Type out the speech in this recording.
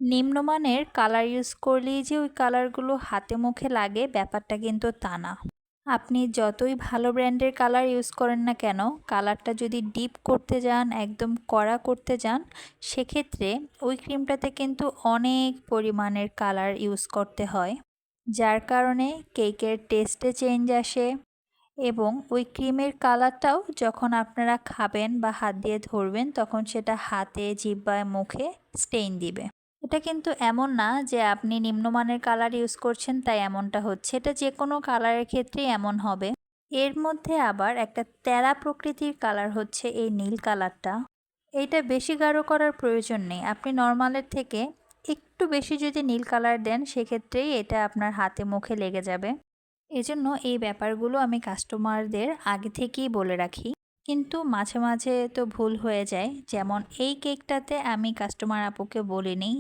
নিম্নমানের colour use করলেই যে ওই কালারগুলো হাতে মুখে লাগে ব্যাপারটা কিন্তু তা না। আপনি যতই ভালো ব্র্যান্ডের কালার ইউজ করেন না কেন, কালারটা যদি ডিপ করতে যান, একদম কড়া করতে যান, সেক্ষেত্রে ওই ক্রিমটাতে কিন্তু অনেক পরিমাণের কালার ইউজ করতে হয়, যার কারণে কেকের টেস্টে চেঞ্জ আসে এবং ওই ক্রিমের কালারটাও যখন আপনারা খাবেন বা হাত দিয়ে ধরবেন তখন সেটা হাতে, জিহ্বায়, মুখে স্টেইন দিবে। এটা কিন্তু এমন না যে আপনি নিম্নমানের কালার ইউজ করছেন তাই এমনটা হচ্ছে, এটা যে কোনো কালারের ক্ষেত্রেই এমন হবে। এর মধ্যে আবার একটা তেরা প্রকৃতির কালার হচ্ছে এই নীল কালারটা। এইটা বেশি গাঢ় করার প্রয়োজন নেই, আপনি নর্মালের থেকে একটু বেশি যদি নীল কালার দেন সেক্ষেত্রেই এটা আপনার হাতে মুখে লেগে যাবে। এজন্য এই ব্যাপারগুলো আমি কাস্টমারদের আগে থেকেই বলে রাখি, কিন্তু মাঝে মাঝে তো ভুল হয়ে যায়। যেমন এই কেকটাতে আমি কাস্টমার আপুকে বলিনি